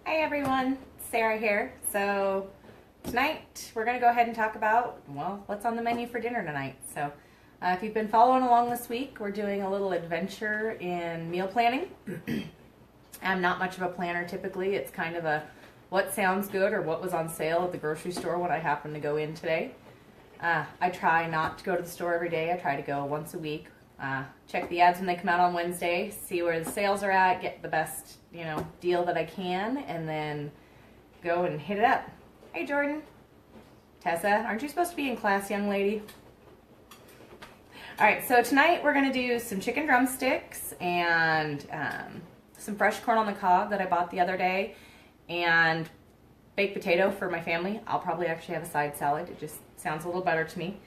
Hi everyone, Sarah here. So tonight we're going to go ahead and talk about, well, what's on the menu for dinner tonight. So if you've been following along this week, we're doing a little adventure in meal planning. I'm not much of a planner typically. It's kind of a what sounds good or what was on sale at the grocery store when I happen to go in today. I try not to go to the store every day. I try to go once a week. Check the ads when they come out on Wednesday, see where the sales are at, get the best, deal that I can, and then go and hit it up. Hey, Jordan. Tessa, aren't you supposed to be in class, young lady? All right, so tonight we're going to do some chicken drumsticks and some fresh corn on the cob that I bought the other day, and baked potato for my family. I'll probably actually have a side salad. It just sounds a little better to me.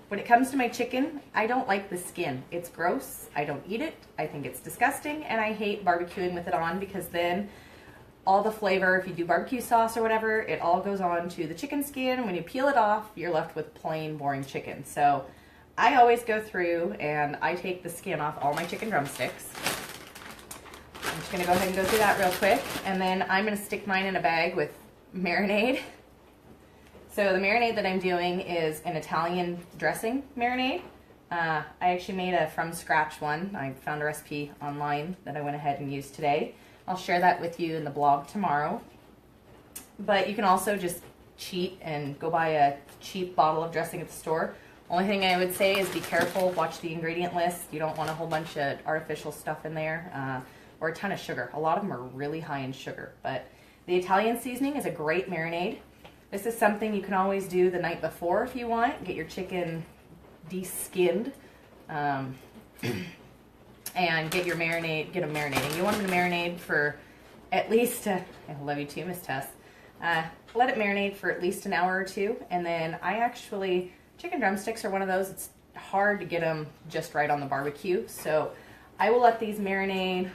When it comes to my chicken, I don't like the skin. It's gross. I don't eat it. I think it's disgusting, and I hate barbecuing with it on because then all the flavor, if you do barbecue sauce or whatever, it all goes on to the chicken skin. When you peel it off, you're left with plain, boring chicken. So I always go through and I take the skin off all my chicken drumsticks. I'm just going to go ahead and go through that real quick, and then I'm going to stick mine in a bag with marinade. So the marinade that I'm doing is an Italian dressing marinade. I actually made a from scratch one. I found a recipe online that I went ahead and used today. I'll share that with you in the blog tomorrow. But you can also just cheat and go buy a cheap bottle of dressing at the store. Only thing I would say is be careful, watch the ingredient list. You don't want a whole bunch of artificial stuff in there or a ton of sugar. A lot of them are really high in sugar, but the Italian seasoning is a great marinade. This is something you can always do the night before if you want. Get your chicken de-skinned and get them marinating. You want them to marinate for at least, I love you too, Miss Tess. Let it marinate for at least an hour or two. And then chicken drumsticks are one of those, it's hard to get them just right on the barbecue. So I will let these marinate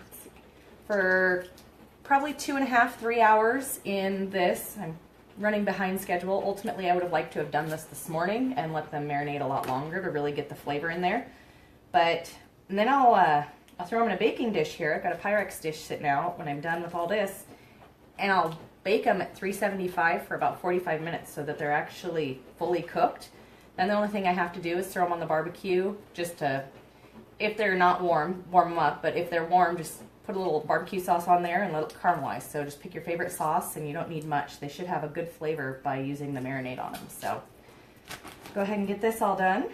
for probably 2.5 to 3 hours in this. I'm running behind schedule. Ultimately, I would have liked to have done this morning and let them marinate a lot longer to really get the flavor in there. And then I'll throw them in a baking dish here. I've got a Pyrex dish sitting out when I'm done with all this, and I'll bake them at 375 for about 45 minutes so that they're actually fully cooked. Then the only thing I have to do is throw them on the barbecue just to, if they're not warm, warm them up, but if they're warm, just put a little barbecue sauce on there and let it caramelize. So just pick your favorite sauce, and you don't need much. They should have a good flavor by using the marinade on them. So go ahead and get this all done.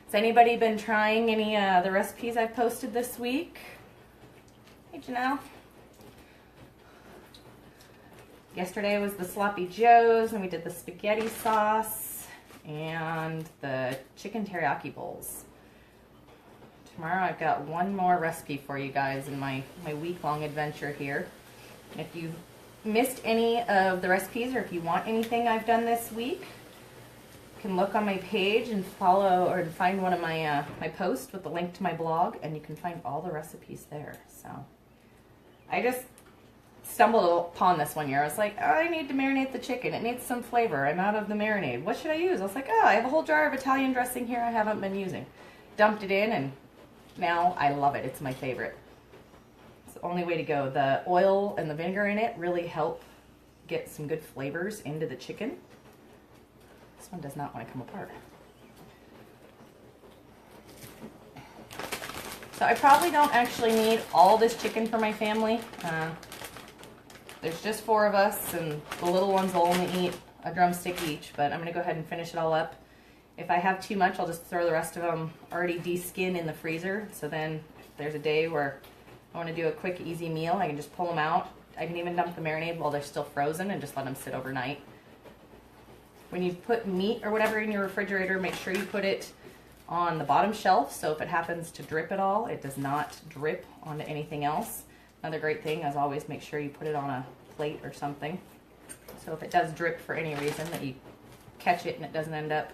Has anybody been trying any of the recipes I've posted this week? Hey, Janelle. Yesterday was the Sloppy Joes, and we did the spaghetti sauce and the chicken teriyaki bowls. Tomorrow I've got one more recipe for you guys in my week-long adventure here. If you've missed any of the recipes or if you want anything I've done this week, you can look on my page and follow or find one of my my posts with the link to my blog, and you can find all the recipes there. So I just stumbled upon this one year. I was like, oh, I need to marinate the chicken. It needs some flavor. I'm out of the marinade. What should I use? I was like, oh, I have a whole jar of Italian dressing here I haven't been using. Dumped it in, and now I love it. It's my favorite. It's the only way to go. The oil and the vinegar in it really help get some good flavors into the chicken. This one does not want to come apart. So I probably don't actually need all this chicken for my family. There's just 4 of us, and the little ones will only eat a drumstick each, but I'm going to go ahead and finish it all up. If I have too much, I'll just throw the rest of them already de-skinned in the freezer. So then if there's a day where I want to do a quick, easy meal, I can just pull them out. I can even dump the marinade while they're still frozen and just let them sit overnight. When you put meat or whatever in your refrigerator, make sure you put it on the bottom shelf. So if it happens to drip at all, it does not drip onto anything else. Another great thing is always make sure you put it on a plate or something. So if it does drip for any reason, that you catch it and it doesn't end up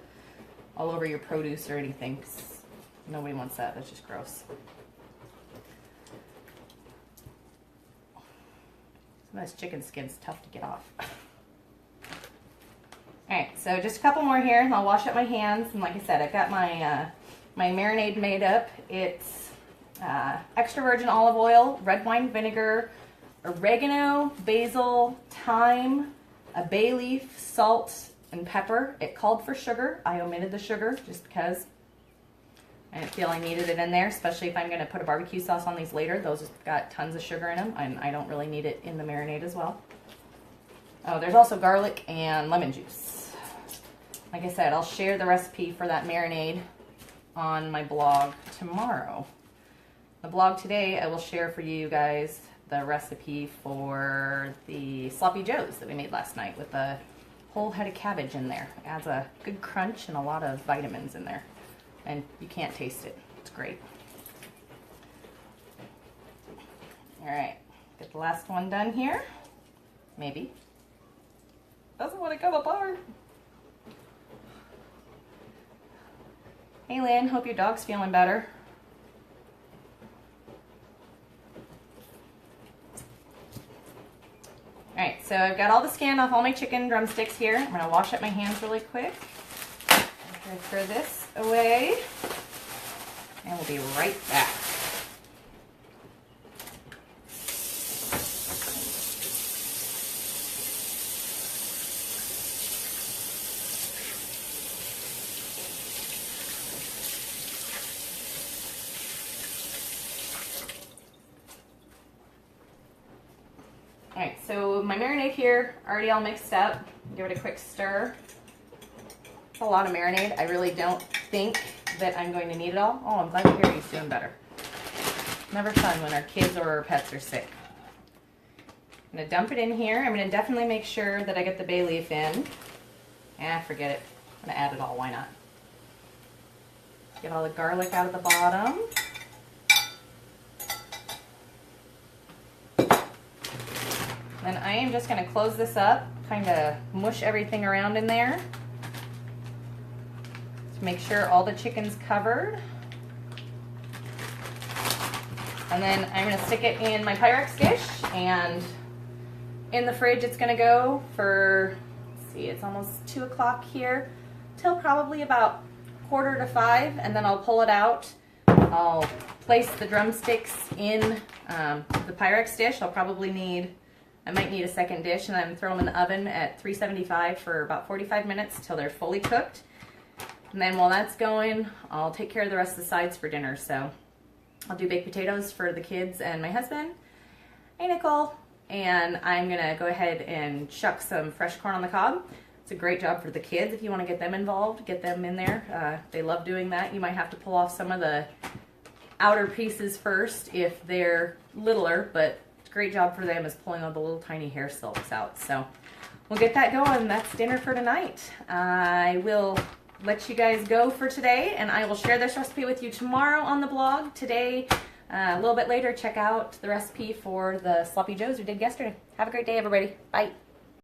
all over your produce or anything. Nobody wants that. That's just gross. Some of this chicken skin's tough to get off. Alright, so just a couple more here, and I'll wash up my hands. And like I said, I've got my my marinade made up. It's extra virgin olive oil, red wine vinegar, oregano, basil, thyme, a bay leaf, salt, and pepper. It called for sugar. I omitted the sugar just because I didn't feel I needed it in there, especially if I'm going to put a barbecue sauce on these later. Those have got tons of sugar in them, and I don't really need it in the marinade as well. Oh, there's also garlic and lemon juice. Like I said, I'll share the recipe for that marinade on my blog tomorrow. The blog today, I will share for you guys the recipe for the sloppy joes that we made last night with a whole head of cabbage in there. It adds a good crunch and a lot of vitamins in there. And you can't taste it. It's great. All right, get the last one done here. Maybe. Doesn't want to come apart. Hey Lynn, hope your dog's feeling better. All right, so I've got all the skin off all my chicken drumsticks here. I'm gonna wash up my hands really quick. Throw this away, and we'll be right back. All right, so my marinade here, already all mixed up. Give it a quick stir. A lot of marinade. I really don't think that I'm going to need it all. Oh, I'm glad to hear he's doing better. Never fun when our kids or our pets are sick. I'm going to dump it in here. I'm going to definitely make sure that I get the bay leaf in. Forget it. I'm going to add it all. Why not? Get all the garlic out of the bottom. Then I am just going to close this up, kind of mush everything around in there. Make sure all the chicken's covered. And then I'm going to stick it in my Pyrex dish, and in the fridge it's going to go for, let's see, it's almost 2 o'clock here, till probably about 4:45, and then I'll pull it out. I'll place the drumsticks in the Pyrex dish. I might need a second dish, and then throw them in the oven at 375 for about 45 minutes till they're fully cooked. And then while that's going, I'll take care of the rest of the sides for dinner. So I'll do baked potatoes for the kids and my husband. Hey, Nicole. And I'm going to go ahead and chuck some fresh corn on the cob. It's a great job for the kids. If you want to get them involved, get them in there. They love doing that. You might have to pull off some of the outer pieces first if they're littler, but it's a great job for them is pulling all the little tiny hair silks out. So we'll get that going. That's dinner for tonight. I will let you guys go for today, and I will share this recipe with you tomorrow on the blog. Today, a little bit later, check out the recipe for the sloppy joes we did yesterday. Have a great day, everybody. Bye.